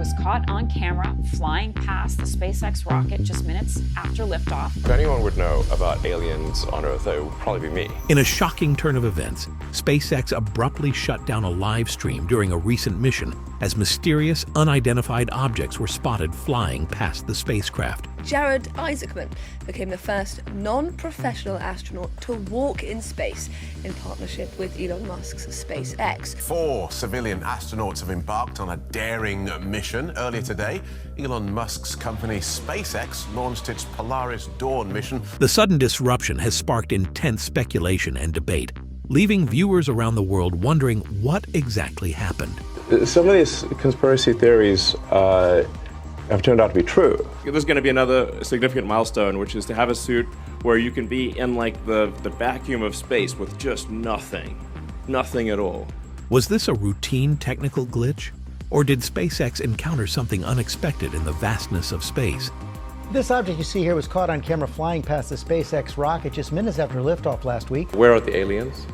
was caught on camera flying past the SpaceX rocket just minutes after liftoff. If anyone would know about aliens on Earth, it would probably be me. In a shocking turn of events, SpaceX abruptly shut down a live stream during a recent mission as mysterious, unidentified objects were spotted flying past the spacecraft. Jared Isaacman became the first non-professional astronaut to walk in space in partnership with Elon Musk's SpaceX. 4 civilian astronauts have embarked on a daring mission. Earlier today, Elon Musk's company SpaceX launched its Polaris Dawn mission. The sudden disruption has sparked intense speculation and debate, leaving viewers around the world wondering what exactly happened. Some of these conspiracy theories have turned out to be true. There's going to be another significant milestone, which is to have a suit where you can be in like the vacuum of space with just nothing at all. Was this a routine technical glitch? Or did SpaceX encounter something unexpected in the vastness of space? This object you see here was caught on camera flying past the SpaceX rocket just minutes after liftoff last week. Where are the aliens?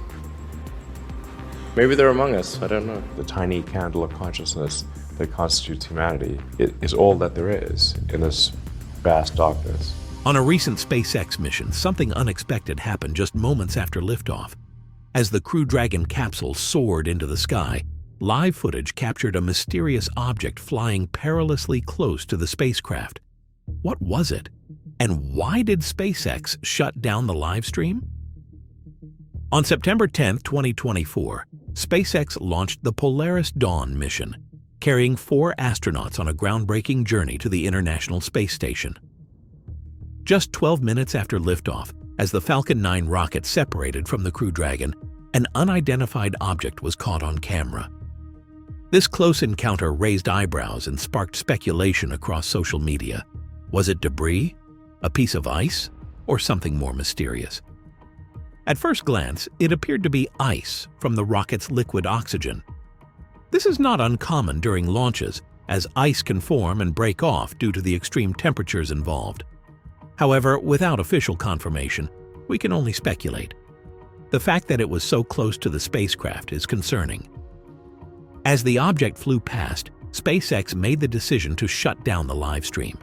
Maybe they're among us, I don't know. The tiny candle of consciousness that constitutes humanity is all that there is in this vast darkness. On a recent SpaceX mission, something unexpected happened just moments after liftoff. As the Crew Dragon capsule soared into the sky, live footage captured a mysterious object flying perilously close to the spacecraft. What was it? And why did SpaceX shut down the live stream? On September 10, 2024, SpaceX launched the Polaris Dawn mission, carrying 4 astronauts on a groundbreaking journey to the International Space Station. Just 12 minutes after liftoff, as the Falcon 9 rocket separated from the Crew Dragon, an unidentified object was caught on camera. This close encounter raised eyebrows and sparked speculation across social media. Was it debris, a piece of ice, or something more mysterious? At first glance, it appeared to be ice from the rocket's liquid oxygen. This is not uncommon during launches, as ice can form and break off due to the extreme temperatures involved. However, without official confirmation, we can only speculate. The fact that it was so close to the spacecraft is concerning. As the object flew past, SpaceX made the decision to shut down the live stream.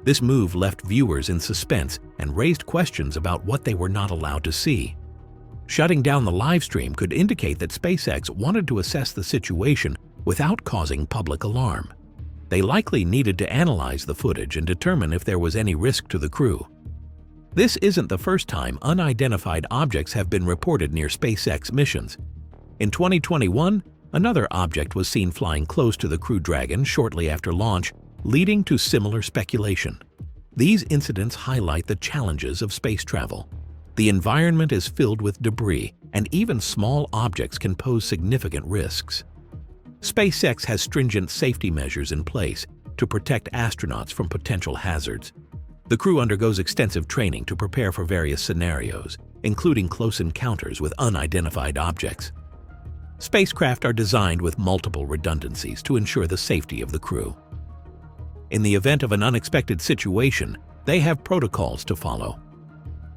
This move left viewers in suspense and raised questions about what they were not allowed to see. Shutting down the live stream could indicate that SpaceX wanted to assess the situation without causing public alarm. They likely needed to analyze the footage and determine if there was any risk to the crew. This isn't the first time unidentified objects have been reported near SpaceX missions. In 2021, another object was seen flying close to the Crew Dragon shortly after launch, leading to similar speculation. These incidents highlight the challenges of space travel. The environment is filled with debris, and even small objects can pose significant risks. SpaceX has stringent safety measures in place to protect astronauts from potential hazards. The crew undergoes extensive training to prepare for various scenarios, including close encounters with unidentified objects. Spacecraft are designed with multiple redundancies to ensure the safety of the crew. In the event of an unexpected situation, they have protocols to follow.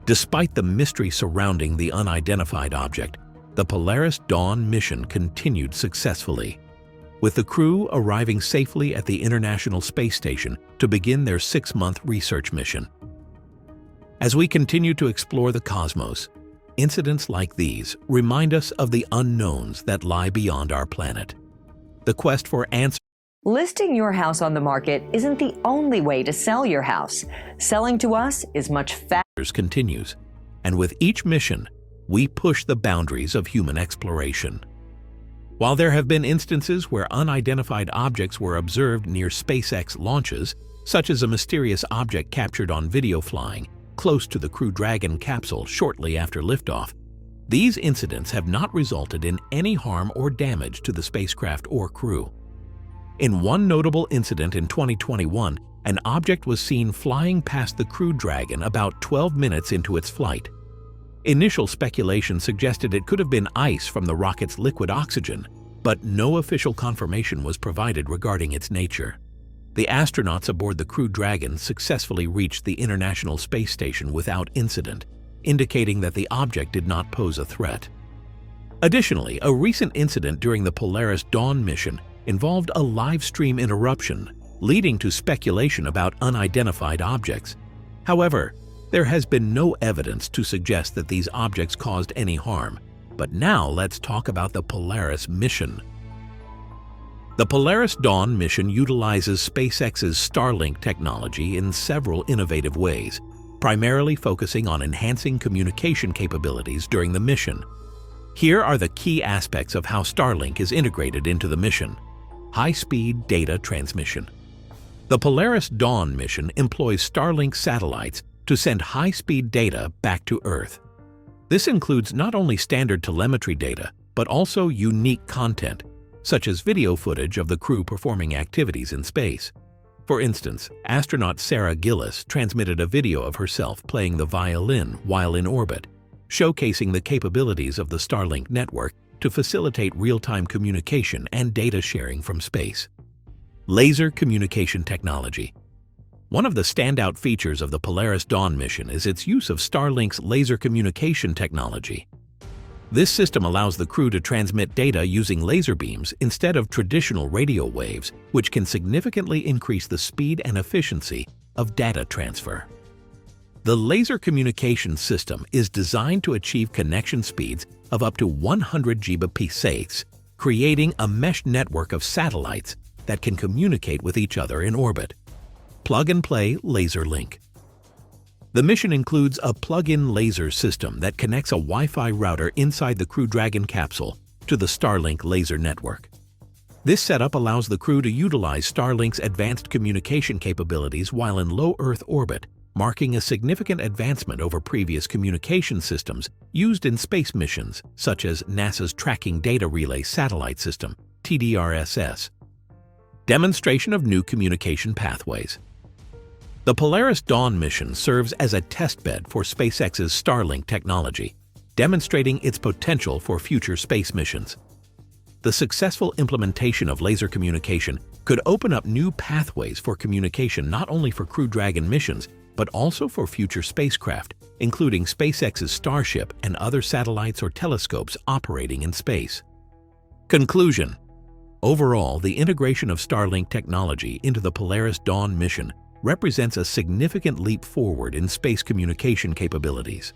Despite the mystery surrounding the unidentified object, the Polaris Dawn mission continued successfully, with the crew arriving safely at the International Space Station to begin their 6-month research mission. As we continue to explore the cosmos, incidents like these remind us of the unknowns that lie beyond our planet. The quest for answers. Listing your house on the market isn't the only way to sell your house. Selling to us is much faster. Continues, and with each mission, we push the boundaries of human exploration. While there have been instances where unidentified objects were observed near SpaceX launches, such as a mysterious object captured on video flying close to the Crew Dragon capsule shortly after liftoff, these incidents have not resulted in any harm or damage to the spacecraft or crew. In one notable incident in 2021, an object was seen flying past the Crew Dragon about 12 minutes into its flight. Initial speculation suggested it could have been ice from the rocket's liquid oxygen, but no official confirmation was provided regarding its nature. The astronauts aboard the Crew Dragon successfully reached the International Space Station without incident, indicating that the object did not pose a threat. Additionally, a recent incident during the Polaris Dawn mission involved a live stream interruption, leading to speculation about unidentified objects. However, there has been no evidence to suggest that these objects caused any harm. But now let's talk about the Polaris mission. The Polaris Dawn mission utilizes SpaceX's Starlink technology in several innovative ways, primarily focusing on enhancing communication capabilities during the mission. Here are the key aspects of how Starlink is integrated into the mission. High-speed data transmission. The Polaris Dawn mission employs Starlink satellites to send high-speed data back to Earth. This includes not only standard telemetry data, but also unique content, such as video footage of the crew performing activities in space. For instance, astronaut Sarah Gillis transmitted a video of herself playing the violin while in orbit, showcasing the capabilities of the Starlink network to facilitate real-time communication and data sharing from space. Laser communication technology. One of the standout features of the Polaris Dawn mission is its use of Starlink's laser communication technology. This system allows the crew to transmit data using laser beams instead of traditional radio waves, which can significantly increase the speed and efficiency of data transfer. The laser communication system is designed to achieve connection speeds of up to 100 Gbps, creating a mesh network of satellites that can communicate with each other in orbit. Plug-and-play laser link. The mission includes a plug-in laser system that connects a Wi-Fi router inside the Crew Dragon capsule to the Starlink laser network. This setup allows the crew to utilize Starlink's advanced communication capabilities while in low Earth orbit, marking a significant advancement over previous communication systems used in space missions, such as NASA's Tracking Data Relay Satellite System, TDRSS. Demonstration of new communication pathways. The Polaris Dawn mission serves as a testbed for SpaceX's Starlink technology, demonstrating its potential for future space missions. The successful implementation of laser communication could open up new pathways for communication not only for Crew Dragon missions, but also for future spacecraft, including SpaceX's Starship and other satellites or telescopes operating in space. Conclusion. Overall, the integration of Starlink technology into the Polaris Dawn mission represents a significant leap forward in space communication capabilities.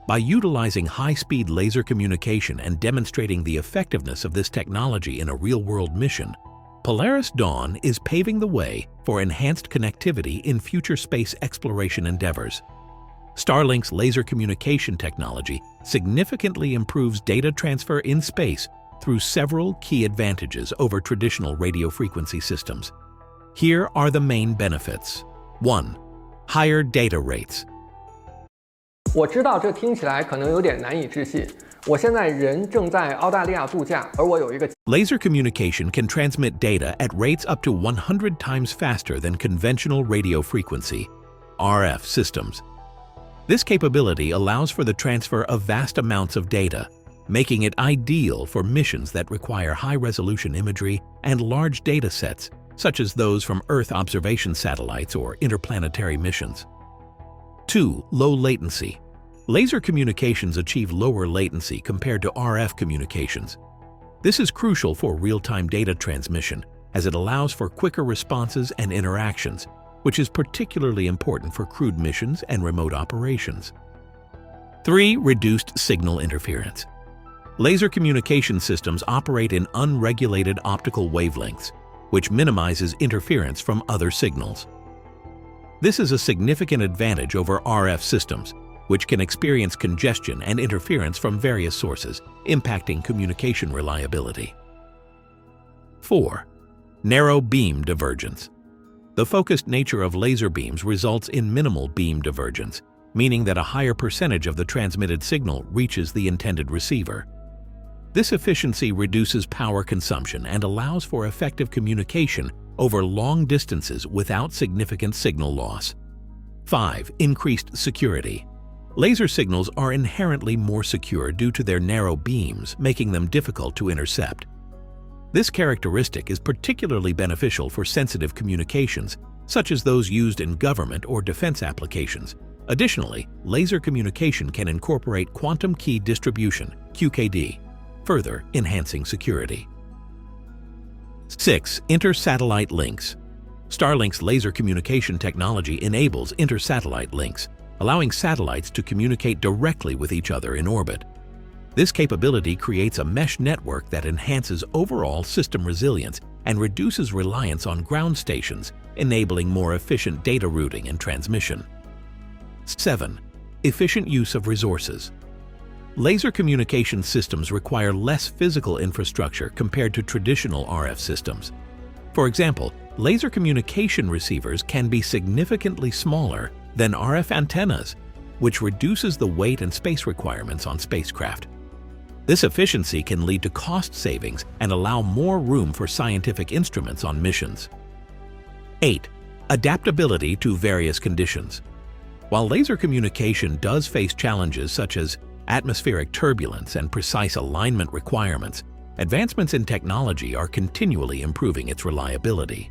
By utilizing high-speed laser communication and demonstrating the effectiveness of this technology in a real-world mission, Polaris Dawn is paving the way for enhanced connectivity in future space exploration endeavors. Starlink's laser communication technology significantly improves data transfer in space through several key advantages over traditional radio frequency systems. Here are the main benefits. 1. Higher data rates. 我知道这听起来可能有点难以置信。我现在人正在澳大利亚度假，而我有一个 Laser communication can transmit data at rates up to 100 times faster than conventional radio frequency (RF) systems. This capability allows for the transfer of vast amounts of data, making it ideal for missions that require high-resolution imagery and large data sets, such as those from Earth observation satellites or interplanetary missions. 2. Low latency. Laser communications achieve lower latency compared to RF communications. This is crucial for real-time data transmission, as it allows for quicker responses and interactions, which is particularly important for crewed missions and remote operations. 3. Reduced signal interference. Laser communication systems operate in unregulated optical wavelengths, which minimizes interference from other signals. This is a significant advantage over RF systems, which can experience congestion and interference from various sources, impacting communication reliability. 4. Narrow beam divergence. The focused nature of laser beams results in minimal beam divergence, meaning that a higher percentage of the transmitted signal reaches the intended receiver. This efficiency reduces power consumption and allows for effective communication over long distances without significant signal loss. 5. Increased security. Laser signals are inherently more secure due to their narrow beams, making them difficult to intercept. This characteristic is particularly beneficial for sensitive communications, such as those used in government or defense applications. Additionally, laser communication can incorporate quantum key distribution, QKD, further enhancing security. 6. Inter-satellite links. Starlink's laser communication technology enables inter-satellite links, allowing satellites to communicate directly with each other in orbit. This capability creates a mesh network that enhances overall system resilience and reduces reliance on ground stations, enabling more efficient data routing and transmission. 7. Efficient use of resources. Laser communication systems require less physical infrastructure compared to traditional RF systems. For example, laser communication receivers can be significantly smaller than RF antennas, which reduces the weight and space requirements on spacecraft. This efficiency can lead to cost savings and allow more room for scientific instruments on missions. 8. Adaptability to various conditions. While laser communication does face challenges such as atmospheric turbulence and precise alignment requirements, advancements in technology are continually improving its reliability.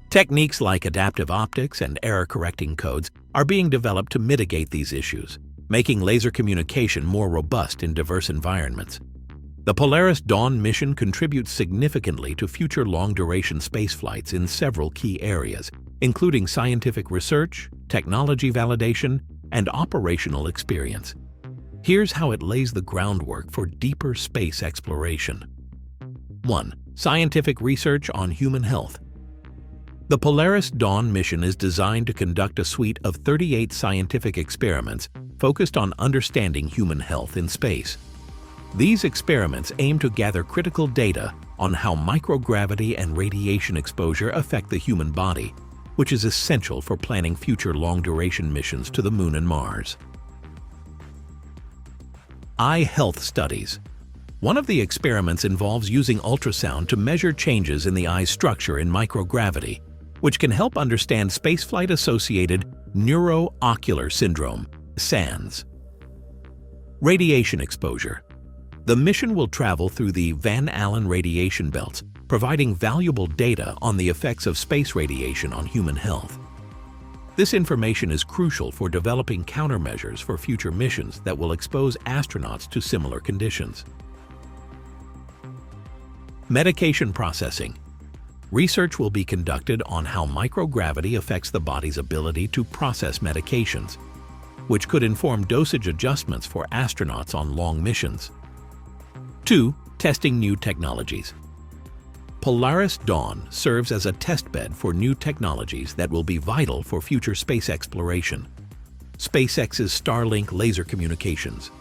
Techniques like adaptive optics and error-correcting codes are being developed to mitigate these issues, making laser communication more robust in diverse environments. The Polaris Dawn mission contributes significantly to future long-duration spaceflights in several key areas, including scientific research, technology validation, and operational experience. Here's how it lays the groundwork for deeper space exploration. 1. Scientific research on human health. The Polaris Dawn mission is designed to conduct a suite of 38 scientific experiments focused on understanding human health in space. These experiments aim to gather critical data on how microgravity and radiation exposure affect the human body, which is essential for planning future long-duration missions to the Moon and Mars. Eye health studies. One of the experiments involves using ultrasound to measure changes in the eye's structure in microgravity, which can help understand spaceflight-associated neuroocular syndrome, SANS. Radiation exposure. The mission will travel through the Van Allen radiation belts, providing valuable data on the effects of space radiation on human health. This information is crucial for developing countermeasures for future missions that will expose astronauts to similar conditions. Medication processing. Research will be conducted on how microgravity affects the body's ability to process medications, which could inform dosage adjustments for astronauts on long missions. 2. Testing new technologies. Polaris Dawn serves as a testbed for new technologies that will be vital for future space exploration. SpaceX's Starlink laser communications.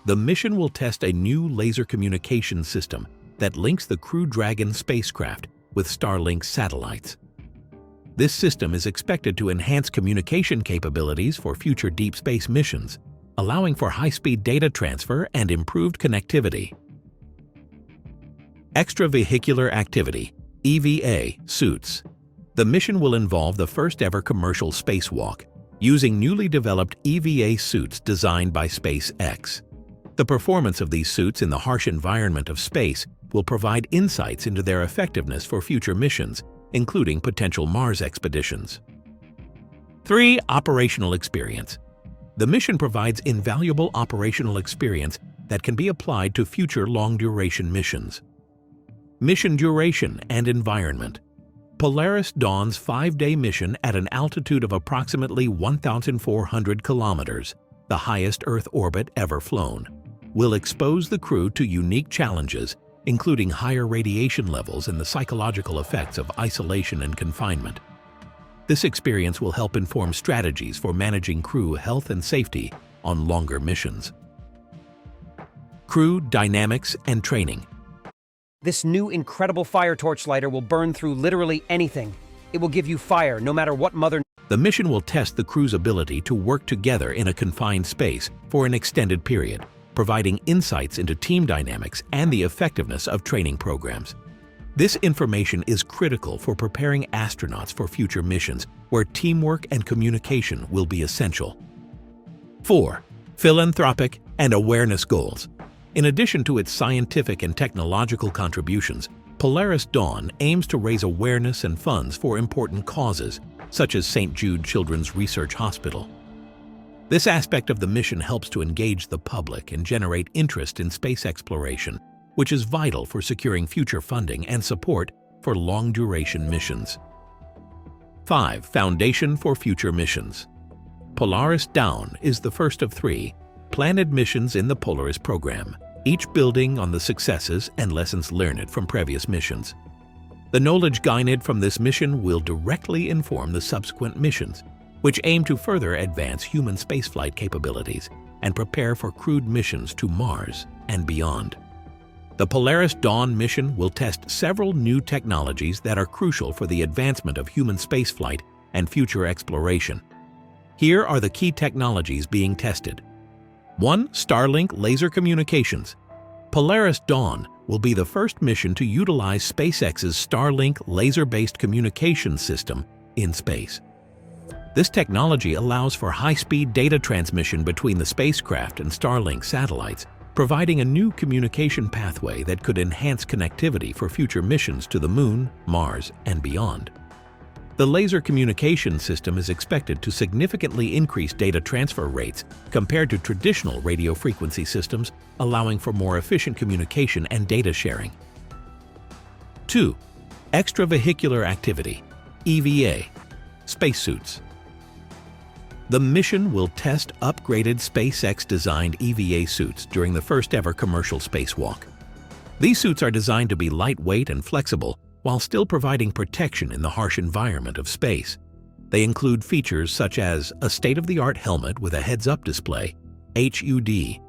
The mission will test a new laser communication system that links the Crew Dragon spacecraft with Starlink satellites. This system is expected to enhance communication capabilities for future deep space missions, allowing for high-speed data transfer and improved connectivity. Extravehicular activity, EVA, suits. The mission will involve the first-ever commercial spacewalk, using newly developed EVA suits designed by SpaceX. The performance of these suits in the harsh environment of space will provide insights into their effectiveness for future missions, including potential Mars expeditions. 3. Operational experience. The mission provides invaluable operational experience that can be applied to future long-duration missions. Mission duration and environment. Polaris Dawn's 5-day mission at an altitude of approximately 1,400 kilometers, the highest Earth orbit ever flown, will expose the crew to unique challenges, including higher radiation levels and the psychological effects of isolation and confinement. This experience will help inform strategies for managing crew health and safety on longer missions. Crew dynamics and training. This new incredible fire torch lighter will burn through literally anything. It will give you fire no matter what mother... The mission will test the crew's ability to work together in a confined space for an extended period, providing insights into team dynamics and the effectiveness of training programs. This information is critical for preparing astronauts for future missions where teamwork and communication will be essential. 4. Philanthropic and awareness goals. In addition to its scientific and technological contributions, Polaris Dawn aims to raise awareness and funds for important causes, such as St. Jude Children's Research Hospital. This aspect of the mission helps to engage the public and generate interest in space exploration, which is vital for securing future funding and support for long-duration missions. 5. Foundation for future missions. Polaris Dawn is the first of 3 planned missions in the Polaris program, each building on the successes and lessons learned from previous missions. The knowledge gained from this mission will directly inform the subsequent missions, which aim to further advance human spaceflight capabilities and prepare for crewed missions to Mars and beyond. The Polaris Dawn mission will test several new technologies that are crucial for the advancement of human spaceflight and future exploration. Here are the key technologies being tested. 1. Starlink laser communications. Polaris Dawn will be the first mission to utilize SpaceX's Starlink laser-based communication system in space. This technology allows for high-speed data transmission between the spacecraft and Starlink satellites, providing a new communication pathway that could enhance connectivity for future missions to the Moon, Mars, and beyond. The laser communication system is expected to significantly increase data transfer rates compared to traditional radio frequency systems, allowing for more efficient communication and data sharing. 2. Extravehicular activity, EVA, spacesuits. The mission will test upgraded SpaceX-designed EVA suits during the first-ever commercial spacewalk. These suits are designed to be lightweight and flexible while still providing protection in the harsh environment of space. They include features such as a state-of-the-art helmet with a heads-up display, HUD,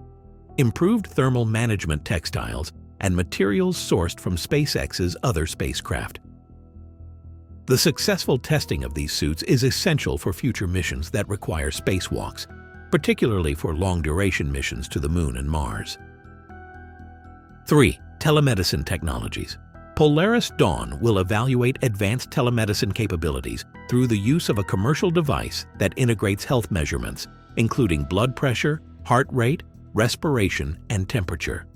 improved thermal management textiles, and materials sourced from SpaceX's other spacecraft. The successful testing of these suits is essential for future missions that require spacewalks, particularly for long-duration missions to the Moon and Mars. 3. Telemedicine technologies. Polaris Dawn will evaluate advanced telemedicine capabilities through the use of a commercial device that integrates health measurements, including blood pressure, heart rate, respiration, and temperature.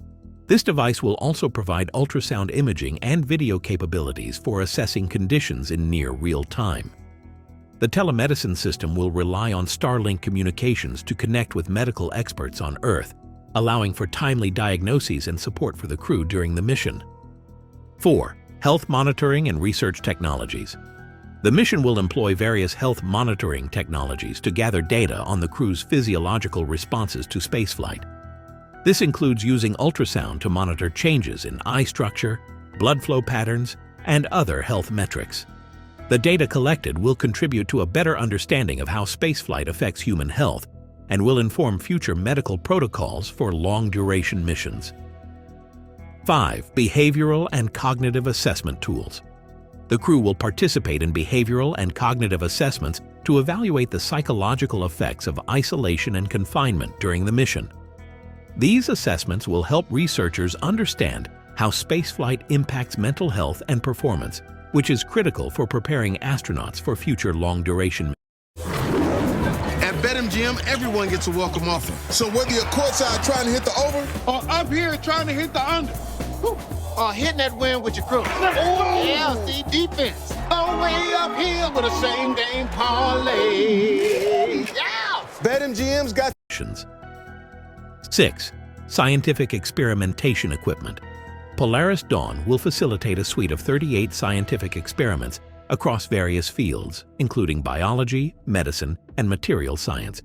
This device will also provide ultrasound imaging and video capabilities for assessing conditions in near real time. The telemedicine system will rely on Starlink communications to connect with medical experts on Earth, allowing for timely diagnoses and support for the crew during the mission. 4. Health monitoring and research technologies. The mission will employ various health monitoring technologies to gather data on the crew's physiological responses to spaceflight. This includes using ultrasound to monitor changes in eye structure, blood flow patterns, and other health metrics. The data collected will contribute to a better understanding of how spaceflight affects human health and will inform future medical protocols for long-duration missions. 5. Behavioral and cognitive assessment tools. The crew will participate in behavioral and cognitive assessments to evaluate the psychological effects of isolation and confinement during the mission. These assessments will help researchers understand how spaceflight impacts mental health and performance, which is critical for preparing astronauts for future long-duration missions. At BetMGM, everyone gets a welcome offer. So whether you're courtside trying to hit the over or up here trying to hit the under, or hitting that win with your crew. Oh, LC defense. All the way up here with a same-game parlay. Yeah! BetMGM's got... 6. Scientific experimentation equipment. Polaris Dawn will facilitate a suite of 38 scientific experiments across various fields, including biology, medicine, and material science.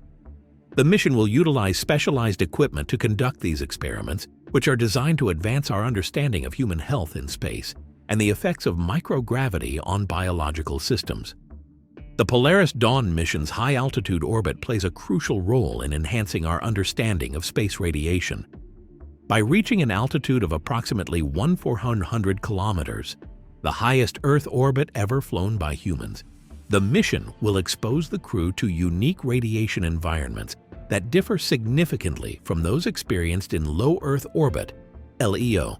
The mission will utilize specialized equipment to conduct these experiments, which are designed to advance our understanding of human health in space and the effects of microgravity on biological systems. The Polaris Dawn mission's high-altitude orbit plays a crucial role in enhancing our understanding of space radiation. By reaching an altitude of approximately 1,400 kilometers, the highest Earth orbit ever flown by humans, the mission will expose the crew to unique radiation environments that differ significantly from those experienced in low Earth orbit, LEO.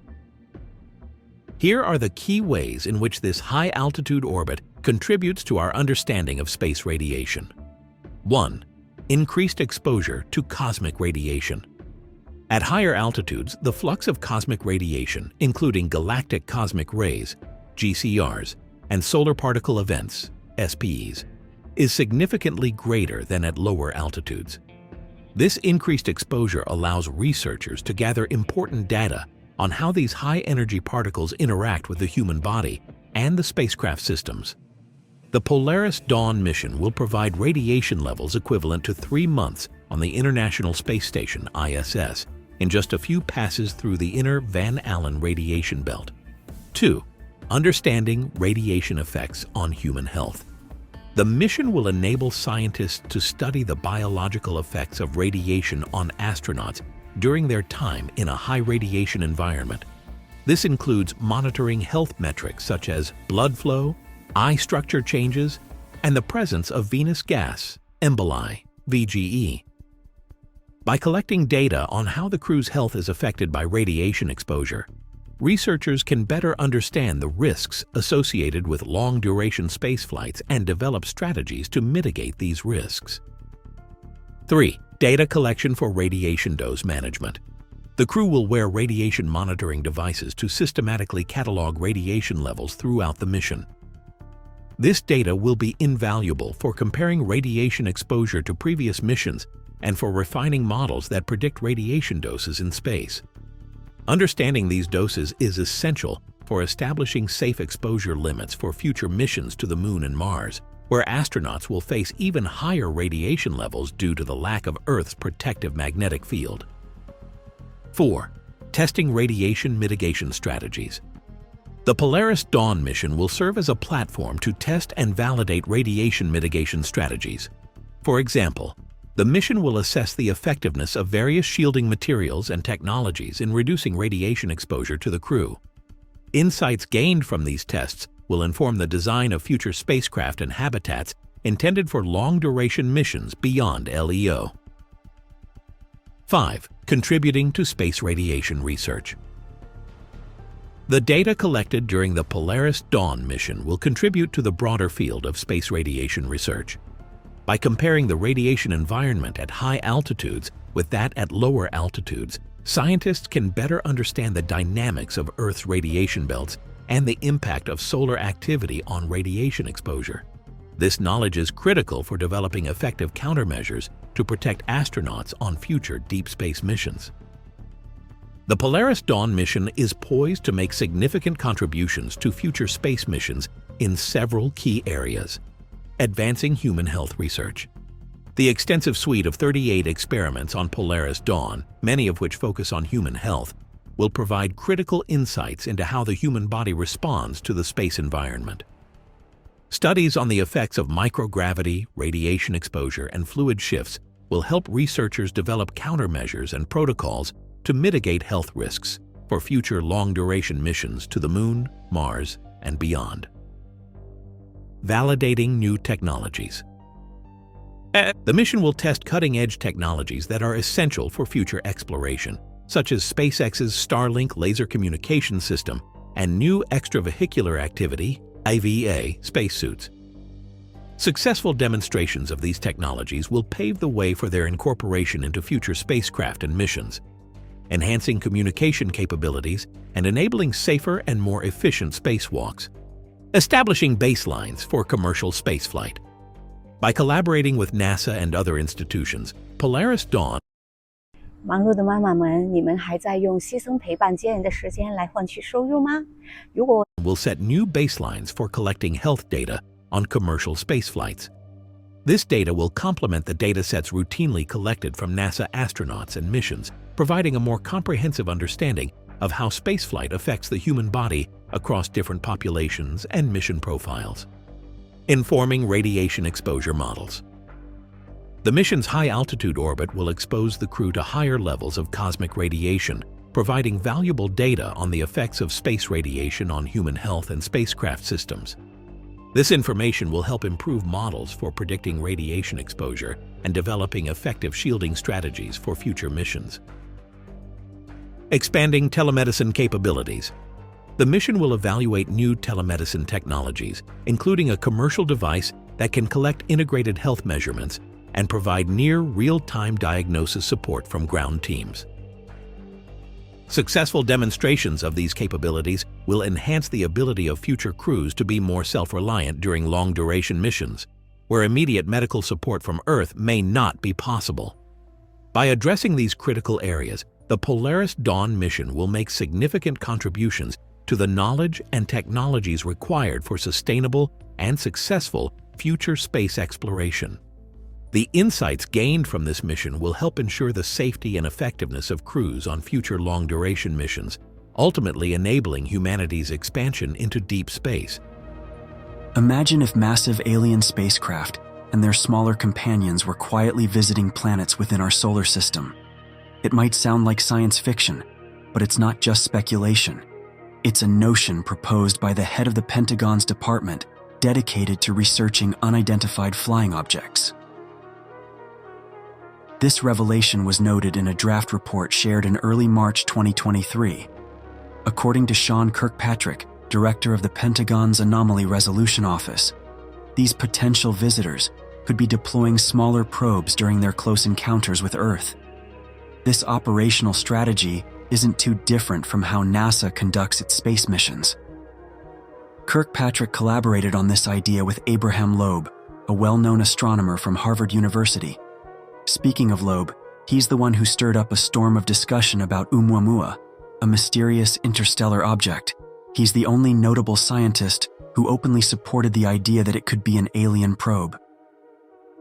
Here are the key ways in which this high-altitude orbit contributes to our understanding of space radiation. 1. Increased exposure to cosmic radiation. At higher altitudes, the flux of cosmic radiation, including galactic cosmic rays, GCRs, and solar particle events, SPEs, is significantly greater than at lower altitudes. This increased exposure allows researchers to gather important data on how these high-energy particles interact with the human body and the spacecraft systems. The Polaris Dawn mission will provide radiation levels equivalent to 3 months on the International Space Station, ISS, in just a few passes through the inner Van Allen radiation belt. 2. Understanding radiation effects on human health. The mission will enable scientists to study the biological effects of radiation on astronauts during their time in a high-radiation environment. This includes monitoring health metrics such as blood flow, eye structure changes, and the presence of venous gas, emboli, VGE. By collecting data on how the crew's health is affected by radiation exposure, researchers can better understand the risks associated with long-duration spaceflights and develop strategies to mitigate these risks. 3. Data collection for radiation dose management. The crew will wear radiation monitoring devices to systematically catalog radiation levels throughout the mission. This data will be invaluable for comparing radiation exposure to previous missions and for refining models that predict radiation doses in space. Understanding these doses is essential for establishing safe exposure limits for future missions to the Moon and Mars, where astronauts will face even higher radiation levels due to the lack of Earth's protective magnetic field. 4. Testing radiation mitigation strategies. The Polaris Dawn mission will serve as a platform to test and validate radiation mitigation strategies. For example, the mission will assess the effectiveness of various shielding materials and technologies in reducing radiation exposure to the crew. Insights gained from these tests will inform the design of future spacecraft and habitats intended for long-duration missions beyond LEO. 5. Contributing to space radiation research. The data collected during the Polaris Dawn mission will contribute to the broader field of space radiation research. By comparing the radiation environment at high altitudes with that at lower altitudes, scientists can better understand the dynamics of Earth's radiation belts and the impact of solar activity on radiation exposure. This knowledge is critical for developing effective countermeasures to protect astronauts on future deep space missions. The Polaris Dawn mission is poised to make significant contributions to future space missions in several key areas. Advancing human health research. The extensive suite of 38 experiments on Polaris Dawn, many of which focus on human health, will provide critical insights into how the human body responds to the space environment. Studies on the effects of microgravity, radiation exposure, and fluid shifts will help researchers develop countermeasures and protocols to mitigate health risks for future long-duration missions to the Moon, Mars, and beyond. Validating new technologies. The mission will test cutting-edge technologies that are essential for future exploration, such as SpaceX's Starlink laser communication system and new extravehicular activity (IVA) spacesuits. Successful demonstrations of these technologies will pave the way for their incorporation into future spacecraft and missions, enhancing communication capabilities and enabling safer and more efficient spacewalks. Establishing baselines for commercial spaceflight. By collaborating with NASA and other institutions, Polaris Dawn 忙碌的妈妈们，你们还在用牺牲陪伴家人的时间来换取收入吗？如果 will set new baselines for collecting health data on commercial space flights. This data will complement the data sets routinely collected from NASA astronauts and missions, providing a more comprehensive understanding of how spaceflight affects the human body across different populations and mission profiles. Informing radiation exposure models. The mission's high-altitude orbit will expose the crew to higher levels of cosmic radiation, providing valuable data on the effects of space radiation on human health and spacecraft systems. This information will help improve models for predicting radiation exposure and developing effective shielding strategies for future missions. Expanding telemedicine capabilities. The mission will evaluate new telemedicine technologies, including a commercial device that can collect integrated health measurements and provide near real-time diagnosis support from ground teams. Successful demonstrations of these capabilities will enhance the ability of future crews to be more self-reliant during long-duration missions, where immediate medical support from Earth may not be possible. By addressing these critical areas, the Polaris Dawn mission will make significant contributions to the knowledge and technologies required for sustainable and successful future space exploration. The insights gained from this mission will help ensure the safety and effectiveness of crews on future long-duration missions, ultimately enabling humanity's expansion into deep space. Imagine if massive alien spacecraft and their smaller companions were quietly visiting planets within our solar system. It might sound like science fiction, but it's not just speculation. It's a notion proposed by the head of the Pentagon's department dedicated to researching unidentified flying objects. This revelation was noted in a draft report shared in early March 2023. According to Sean Kirkpatrick, director of the Pentagon's Anomaly Resolution Office, these potential visitors could be deploying smaller probes during their close encounters with Earth. This operational strategy isn't too different from how NASA conducts its space missions. Kirkpatrick collaborated on this idea with Abraham Loeb, a well-known astronomer from Harvard University. Speaking of Loeb, he's the one who stirred up a storm of discussion about Oumuamua, a mysterious interstellar object. He's the only notable scientist who openly supported the idea that it could be an alien probe.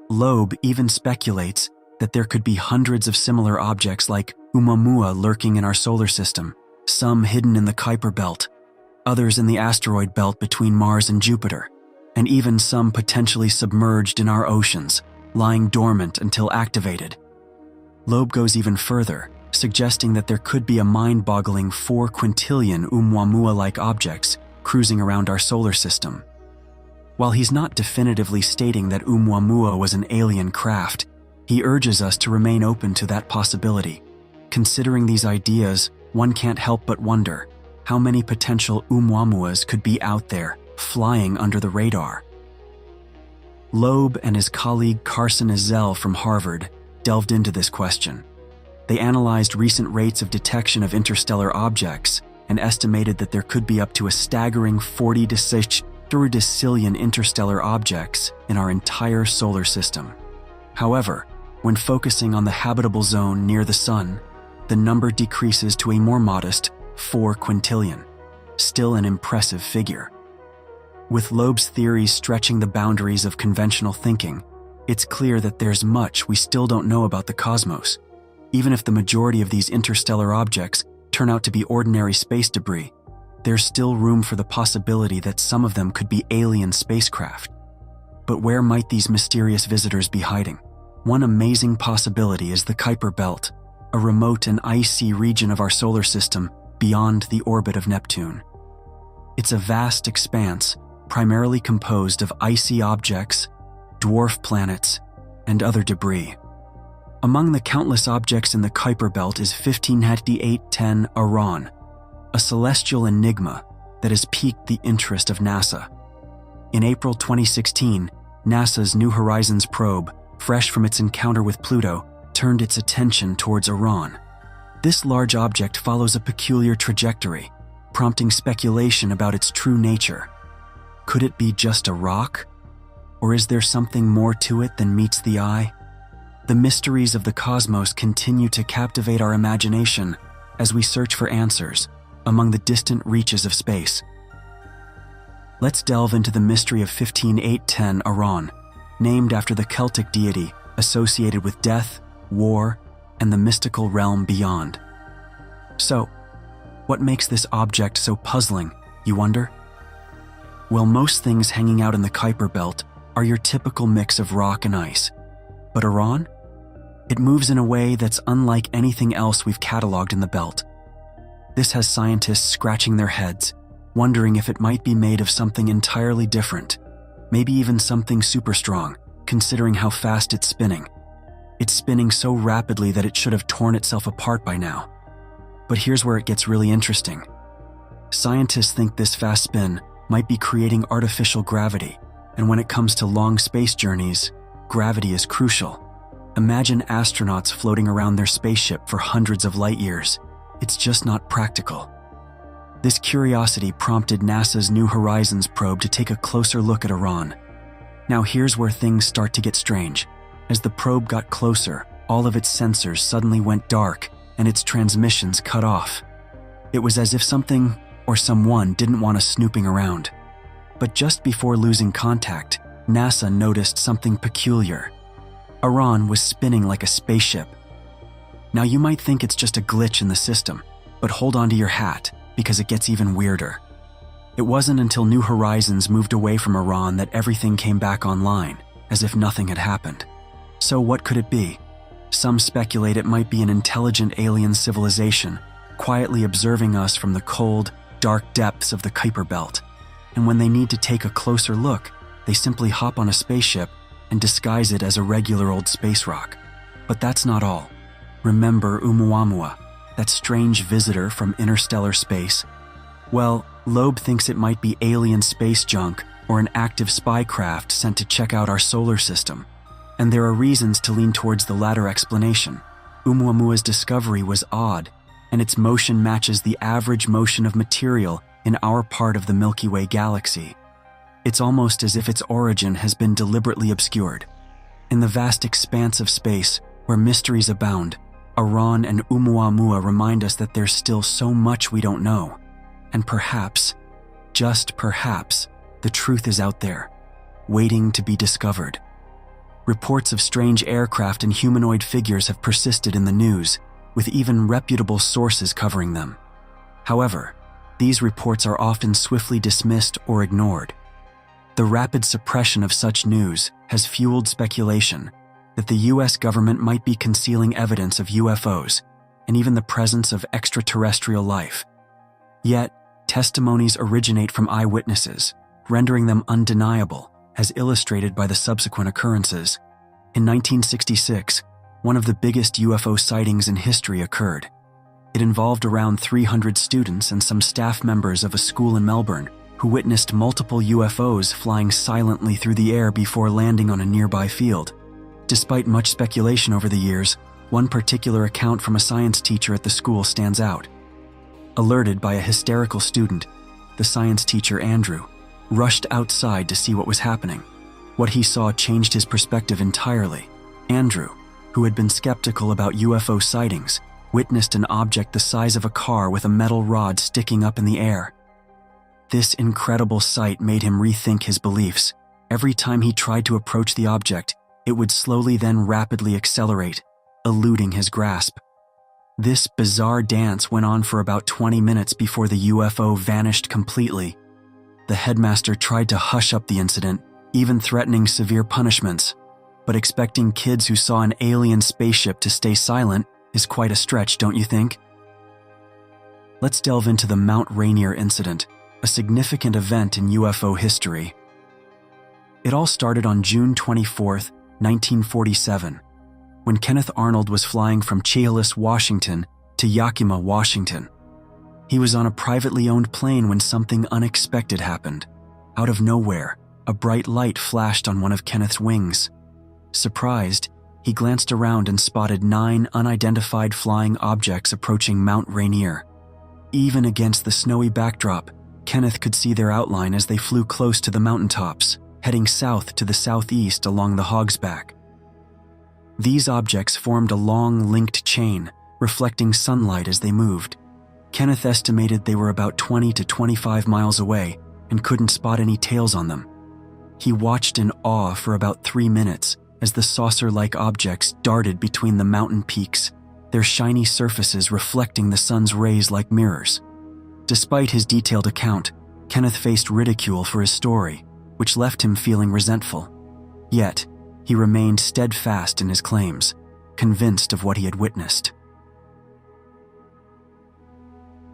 Loeb even speculates that there could be hundreds of similar objects like Oumuamua lurking in our solar system, some hidden in the Kuiper Belt, others in the asteroid belt between Mars and Jupiter, and even some potentially submerged in our oceans, lying dormant until activated. Loeb goes even further, suggesting that there could be a mind-boggling 4 quintillion Oumuamua-like objects cruising around our solar system. While he's not definitively stating that Oumuamua was an alien craft, he urges us to remain open to that possibility. Considering these ideas, one can't help but wonder how many potential Oumuamuas could be out there, flying under the radar. Loeb and his colleague Carson Ezell from Harvard delved into this question. They analyzed recent rates of detection of interstellar objects and estimated that there could be up to a staggering 40 to 60 decillion interstellar objects in our entire solar system. However, when focusing on the habitable zone near the Sun, the number decreases to a more modest 4 quintillion, still an impressive figure. With Loeb's theories stretching the boundaries of conventional thinking, it's clear that there's much we still don't know about the cosmos. Even if the majority of these interstellar objects turn out to be ordinary space debris, there's still room for the possibility that some of them could be alien spacecraft. But where might these mysterious visitors be hiding? One amazing possibility is the Kuiper Belt, a remote and icy region of our solar system beyond the orbit of Neptune. It's a vast expanse, primarily composed of icy objects, dwarf planets, and other debris. Among the countless objects in the Kuiper Belt is 158810 Aran, a celestial enigma that has piqued the interest of NASA. In April 2016, NASA's New Horizons probe, fresh from its encounter with Pluto, turned its attention towards Aran. This large object follows a peculiar trajectory, prompting speculation about its true nature. Could it be just a rock? Or is there something more to it than meets the eye? The mysteries of the cosmos continue to captivate our imagination as we search for answers among the distant reaches of space. Let's delve into the mystery of 15810 Aran, named after the Celtic deity associated with death, war, and the mystical realm beyond. So, what makes this object so puzzling, you wonder? Well, most things hanging out in the Kuiper Belt are your typical mix of rock and ice. But Aran? It moves in a way that's unlike anything else we've cataloged in the belt. This has scientists scratching their heads, wondering if it might be made of something entirely different, maybe even something super strong, considering how fast it's spinning. It's spinning so rapidly that it should have torn itself apart by now. But here's where it gets really interesting. Scientists think this fast spin might be creating artificial gravity, and when it comes to long space journeys, gravity is crucial. Imagine astronauts floating around their spaceship for hundreds of light years. It's just not practical. This curiosity prompted NASA's New Horizons probe to take a closer look at Aran. Now here's where things start to get strange. As the probe got closer, all of its sensors suddenly went dark, and its transmissions cut off. It was as if something or someone didn't want us snooping around. But just before losing contact, NASA noticed something peculiar. Iran was spinning like a spaceship. Now you might think it's just a glitch in the system, but hold on to your hat, because it gets even weirder. It wasn't until New Horizons moved away from Iran that everything came back online, as if nothing had happened. So what could it be? Some speculate it might be an intelligent alien civilization, quietly observing us from the cold, dark depths of the Kuiper Belt. And when they need to take a closer look, they simply hop on a spaceship and disguise it as a regular old space rock. But that's not all. Remember Oumuamua, that strange visitor from interstellar space? Well, Loeb thinks it might be alien space junk or an active spy craft sent to check out our solar system. And there are reasons to lean towards the latter explanation. Oumuamua's discovery was odd, and its motion matches the average motion of material in our part of the Milky Way galaxy. It's almost as if its origin has been deliberately obscured. In the vast expanse of space, where mysteries abound, Iran and Oumuamua remind us that there's still so much we don't know. And perhaps, just perhaps, the truth is out there, waiting to be discovered. Reports of strange aircraft and humanoid figures have persisted in the news, with even reputable sources covering them. However, these reports are often swiftly dismissed or ignored. The rapid suppression of such news has fueled speculation that the US government might be concealing evidence of UFOs and even the presence of extraterrestrial life. Yet, testimonies originate from eyewitnesses, rendering them undeniable, as illustrated by the subsequent occurrences. In 1966, one of the biggest UFO sightings in history occurred. It involved around 300 students and some staff members of a school in Melbourne who witnessed multiple UFOs flying silently through the air before landing on a nearby field. Despite much speculation over the years, one particular account from a science teacher at the school stands out. Alerted by a hysterical student, the science teacher, Andrew, rushed outside to see what was happening. What he saw changed his perspective entirely. Andrew, who had been skeptical about UFO sightings, witnessed an object the size of a car with a metal rod sticking up in the air. This incredible sight made him rethink his beliefs. Every time he tried to approach the object, it would slowly then rapidly accelerate, eluding his grasp. This bizarre dance went on for about 20 minutes before the UFO vanished completely. The headmaster tried to hush up the incident, even threatening severe punishments. But expecting kids who saw an alien spaceship to stay silent is quite a stretch, don't you think? Let's delve into the Mount Rainier incident, a significant event in UFO history. It all started on June 24, 1947, when Kenneth Arnold was flying from Chehalis, Washington to Yakima, Washington. He was on a privately owned plane when something unexpected happened. Out of nowhere, a bright light flashed on one of Kenneth's wings. Surprised, he glanced around and spotted 9 unidentified flying objects approaching Mount Rainier. Even against the snowy backdrop, Kenneth could see their outline as they flew close to the mountaintops, heading south to the southeast along the Hogsback. These objects formed a long, linked chain, reflecting sunlight as they moved. Kenneth estimated they were about 20 to 25 miles away and couldn't spot any tails on them. He watched in awe for about 3 minutes as the saucer-like objects darted between the mountain peaks, their shiny surfaces reflecting the sun's rays like mirrors. Despite his detailed account, Kenneth faced ridicule for his story, which left him feeling resentful. Yet, he remained steadfast in his claims, convinced of what he had witnessed.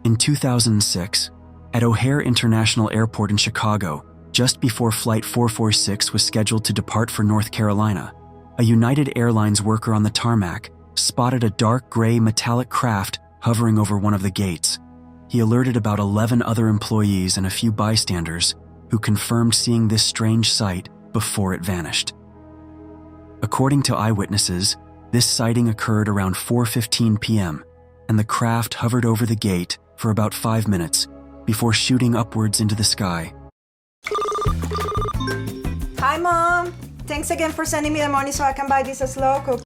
In 2006, at O'Hare International Airport in Chicago, just before Flight 446 was scheduled to depart for North Carolina, a United Airlines worker on the tarmac spotted a dark gray metallic craft hovering over one of the gates. He alerted about 11 other employees and a few bystanders who confirmed seeing this strange sight before it vanished. According to eyewitnesses, this sighting occurred around 4:15 p.m., and the craft hovered over the gate for about 5 minutes before shooting upwards into the sky. Hi, Mom. Thanks again for sending me the money so I can buy this as local.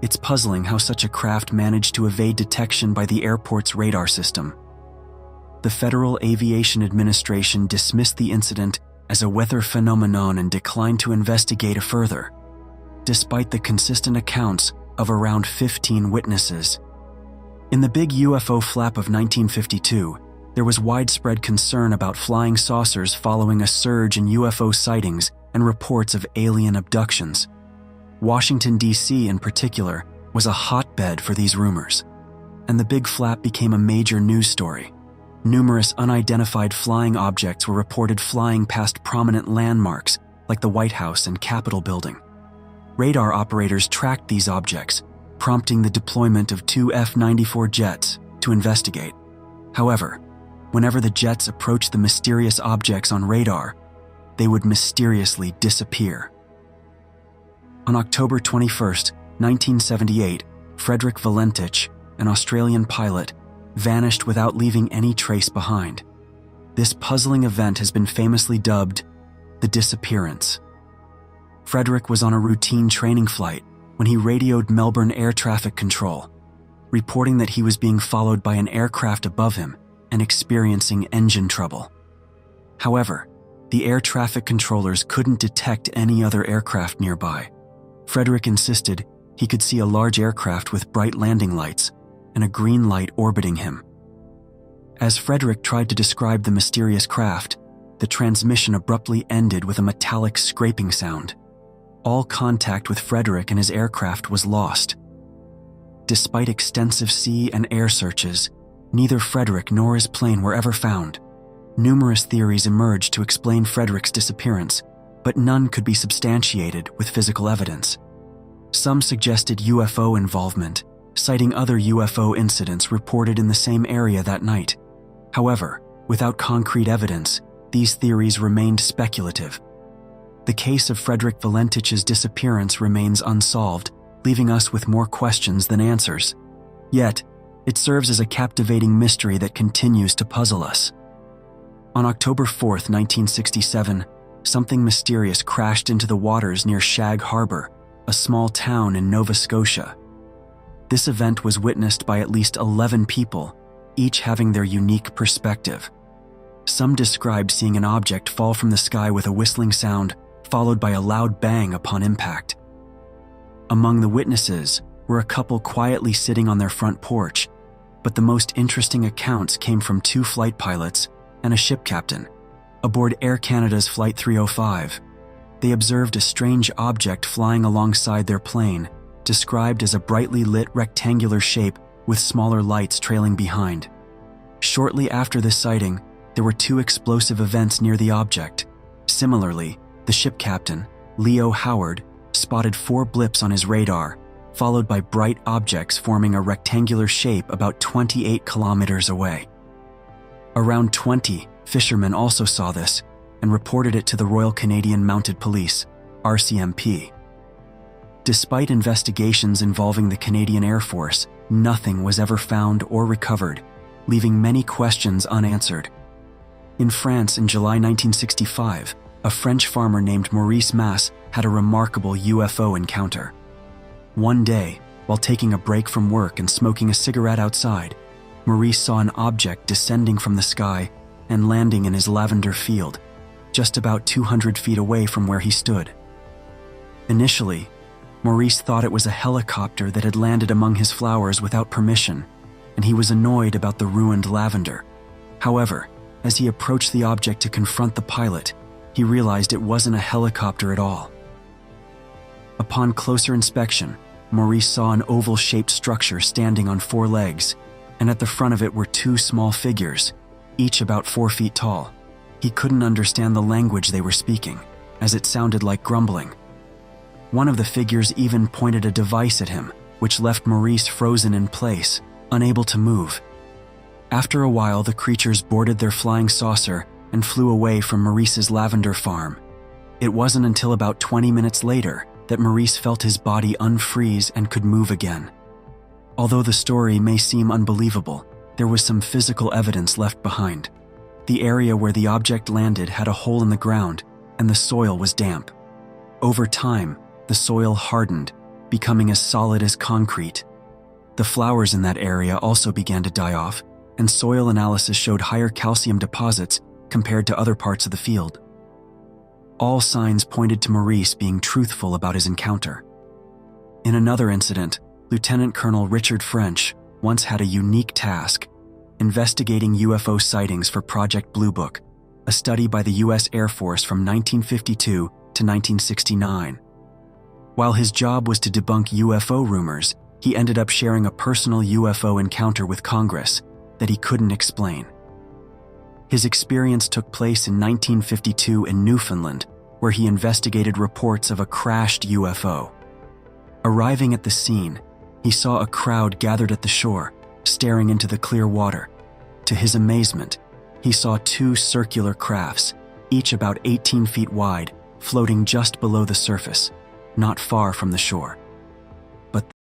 It's puzzling how such a craft managed to evade detection by the airport's radar system. The Federal Aviation Administration dismissed the incident as a weather phenomenon and declined to investigate further, despite the consistent accounts of around 15 witnesses. In the big UFO flap of 1952, there was widespread concern about flying saucers following a surge in UFO sightings and reports of alien abductions. Washington, D.C. in particular, was a hotbed for these rumors, and the big flap became a major news story. Numerous unidentified flying objects were reported flying past prominent landmarks like the White House and Capitol building. Radar operators tracked these objects, prompting the deployment of 2 F-94 jets to investigate. However, whenever the jets approached the mysterious objects on radar, they would mysteriously disappear. On October 21, 1978, Frederick Valentich, an Australian pilot, vanished without leaving any trace behind. This puzzling event has been famously dubbed the disappearance. Frederick was on a routine training flight when he radioed Melbourne Air Traffic Control, reporting that he was being followed by an aircraft above him and experiencing engine trouble. However, the air traffic controllers couldn't detect any other aircraft nearby. Frederick insisted he could see a large aircraft with bright landing lights and a green light orbiting him. As Frederick tried to describe the mysterious craft, the transmission abruptly ended with a metallic scraping sound. All contact with Frederick and his aircraft was lost. Despite extensive sea and air searches, neither Frederick nor his plane were ever found. Numerous theories emerged to explain Frederick's disappearance, but none could be substantiated with physical evidence. Some suggested UFO involvement, citing other UFO incidents reported in the same area that night. However, without concrete evidence, these theories remained speculative. The case of Frederick Valentich's disappearance remains unsolved, leaving us with more questions than answers. Yet, it serves as a captivating mystery that continues to puzzle us. On October 4, 1967, something mysterious crashed into the waters near Shag Harbor, a small town in Nova Scotia. This event was witnessed by at least 11 people, each having their unique perspective. Some described seeing an object fall from the sky with a whistling sound, followed by a loud bang upon impact. Among the witnesses were a couple quietly sitting on their front porch, but the most interesting accounts came from 2 flight pilots and a ship captain. Aboard Air Canada's Flight 305, they observed a strange object flying alongside their plane, described as a brightly lit rectangular shape with smaller lights trailing behind. Shortly after this sighting, there were 2 explosive events near the object. Similarly, the ship captain, Leo Howard, spotted 4 blips on his radar, followed by bright objects forming a rectangular shape about 28 kilometers away. Around 20 fishermen also saw this and reported it to the Royal Canadian Mounted Police, RCMP. Despite investigations involving the Canadian Air Force, nothing was ever found or recovered, leaving many questions unanswered. In France in July 1965, a French farmer named Maurice Masse had a remarkable UFO encounter. One day, while taking a break from work and smoking a cigarette outside, Maurice saw an object descending from the sky and landing in his lavender field, just about 200 feet away from where he stood. Initially, Maurice thought it was a helicopter that had landed among his flowers without permission, and he was annoyed about the ruined lavender. However, as he approached the object to confront the pilot, he realized it wasn't a helicopter at all. Upon closer inspection, Maurice saw an oval-shaped structure standing on 4 legs, and at the front of it were 2 small figures, each about 4 feet tall. He couldn't understand the language they were speaking, as it sounded like grumbling. One of the figures even pointed a device at him, which left Maurice frozen in place, unable to move. After a while, the creatures boarded their flying saucer and flew away from Maurice's lavender farm. It wasn't until about 20 minutes later that Maurice felt his body unfreeze and could move again. Although the story may seem unbelievable, there was some physical evidence left behind. The area where the object landed had a hole in the ground, and the soil was damp. Over time, the soil hardened, becoming as solid as concrete. The flowers in that area also began to die off, and soil analysis showed higher calcium deposits compared to other parts of the field. All signs pointed to Maurice being truthful about his encounter. In another incident, Lieutenant Colonel Richard French once had a unique task, investigating UFO sightings for Project Blue Book, a study by the U.S. Air Force from 1952 to 1969. While his job was to debunk UFO rumors, he ended up sharing a personal UFO encounter with Congress that he couldn't explain. His experience took place in 1952 in Newfoundland, where he investigated reports of a crashed UFO. Arriving at the scene, he saw a crowd gathered at the shore, staring into the clear water. To his amazement, he saw two circular crafts, each about 18 feet wide, floating just below the surface, not far from the shore. But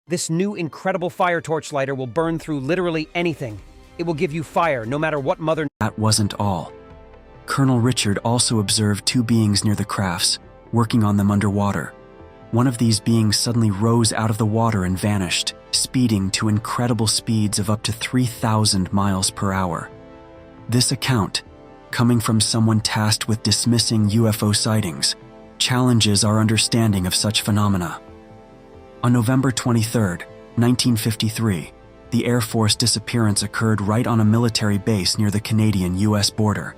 this new incredible fire torch lighter will burn through literally anything. It will give you fire, no matter what mother... That wasn't all. Colonel Richard also observed two beings near the crafts, working on them underwater. One of these beings suddenly rose out of the water and vanished, speeding to incredible speeds of up to 3,000 miles per hour. This account, coming from someone tasked with dismissing UFO sightings, challenges our understanding of such phenomena. On November 23, 1953, the Air Force disappearance occurred right on a military base near the Canadian-US border.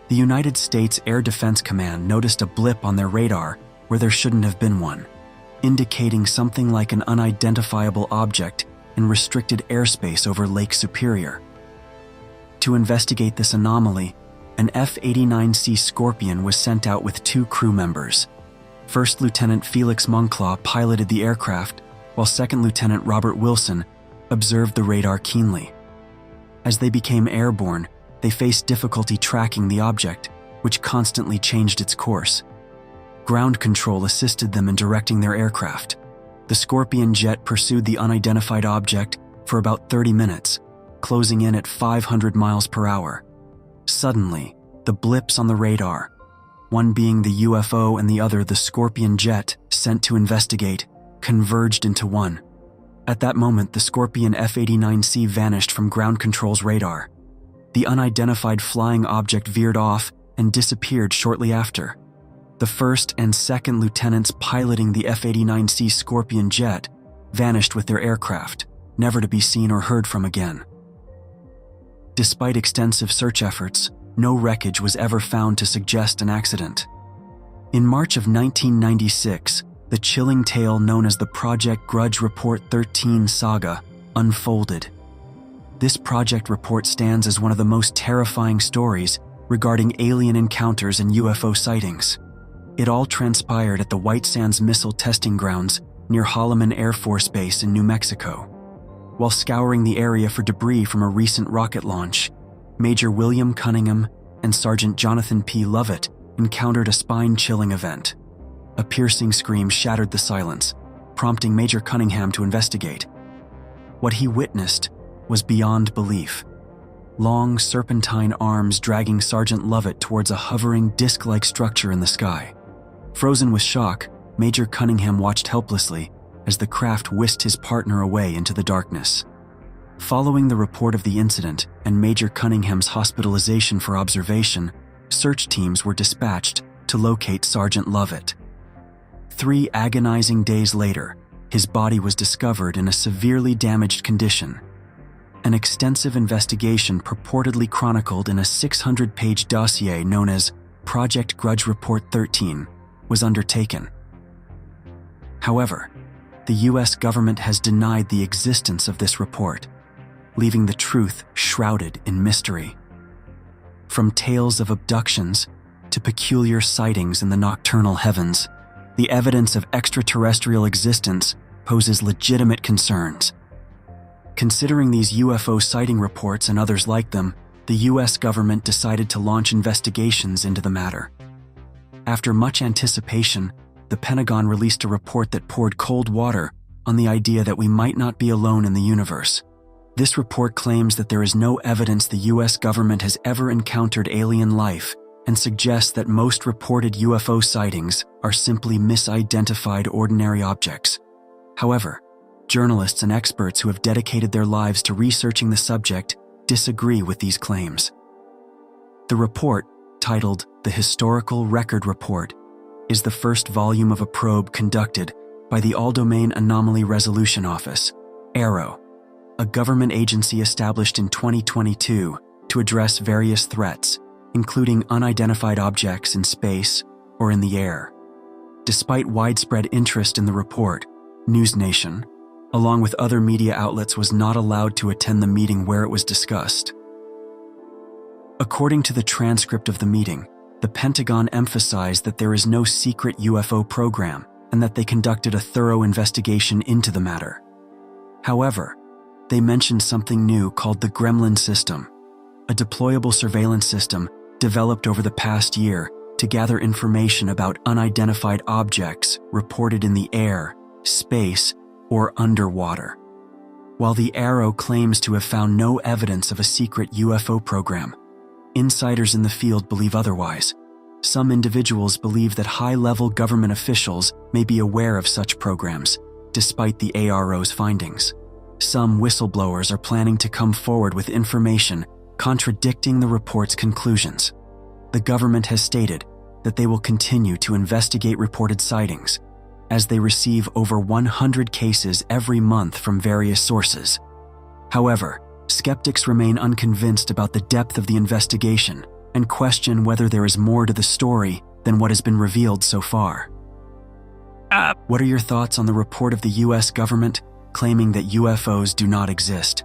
The United States Air Defense Command noticed a blip on their radar where there shouldn't have been one, indicating something like an unidentifiable object in restricted airspace over Lake Superior. To investigate this anomaly, an F-89C Scorpion was sent out with two crew members. First Lieutenant Felix Monclaw piloted the aircraft, while Second Lieutenant Robert Wilson observed the radar keenly. As they became airborne, they faced difficulty tracking the object, which constantly changed its course. Ground control assisted them in directing their aircraft. The Scorpion jet pursued the unidentified object for about 30 minutes, closing in at 500 miles per hour. Suddenly, the blips on the radar, one being the UFO and the other the Scorpion jet sent to investigate, converged into one. At that moment, the Scorpion F-89C vanished from ground control's radar. The unidentified flying object veered off and disappeared shortly after. The first and second lieutenants piloting the F-89C Scorpion jet vanished with their aircraft, never to be seen or heard from again. Despite extensive search efforts, no wreckage was ever found to suggest an accident. In March of 1996, the chilling tale known as the Project Grudge Report 13 saga unfolded. This project report stands as one of the most terrifying stories regarding alien encounters and UFO sightings. It all transpired at the White Sands Missile Testing Grounds near Holloman Air Force Base in New Mexico. While scouring the area for debris from a recent rocket launch, Major William Cunningham and Sergeant Jonathan P. Lovett encountered a spine-chilling event. A piercing scream shattered the silence, prompting Major Cunningham to investigate. What he witnessed was beyond belief. Long, serpentine arms dragging Sergeant Lovett towards a hovering, disc-like structure in the sky. Frozen with shock, Major Cunningham watched helplessly as the craft whisked his partner away into the darkness. Following the report of the incident and Major Cunningham's hospitalization for observation, search teams were dispatched to locate Sergeant Lovett. 3 agonizing days later, his body was discovered in a severely damaged condition. An extensive investigation purportedly chronicled in a 600-page dossier known as Project Grudge Report 13 was undertaken. However, the U.S. government has denied the existence of this report, leaving the truth shrouded in mystery. From tales of abductions to peculiar sightings in the nocturnal heavens, the evidence of extraterrestrial existence poses legitimate concerns. Considering these UFO sighting reports and others like them, the U.S. government decided to launch investigations into the matter. After much anticipation, the Pentagon released a report that poured cold water on the idea that we might not be alone in the universe. This report claims that there is no evidence the U.S. government has ever encountered alien life and suggests that most reported UFO sightings are simply misidentified ordinary objects, However, journalists and experts who have dedicated their lives to researching the subject disagree with these claims. The report, titled The Historical Record Report, is the first volume of a probe conducted by the All-Domain Anomaly Resolution Office, AARO, a government agency established in 2022 to address various threats, including unidentified objects in space or in the air. Despite widespread interest in the report, NewsNation, along with other media outlets, was not allowed to attend the meeting where it was discussed. According to the transcript of the meeting, the Pentagon emphasized that there is no secret UFO program and that they conducted a thorough investigation into the matter. However, they mentioned something new called the Gremlin system, a deployable surveillance system developed over the past year to gather information about unidentified objects reported in the air, space, or underwater. While the AARO claims to have found no evidence of a secret UFO program, insiders in the field believe otherwise. Some individuals believe that high-level government officials may be aware of such programs, despite the AARO's findings. Some whistleblowers are planning to come forward with information contradicting the report's conclusions. The government has stated that they will continue to investigate reported sightings, as they receive over 100 cases every month from various sources. However, skeptics remain unconvinced about the depth of the investigation and question whether there is more to the story than what has been revealed so far. What are your thoughts on the report of the US government claiming that UFOs do not exist?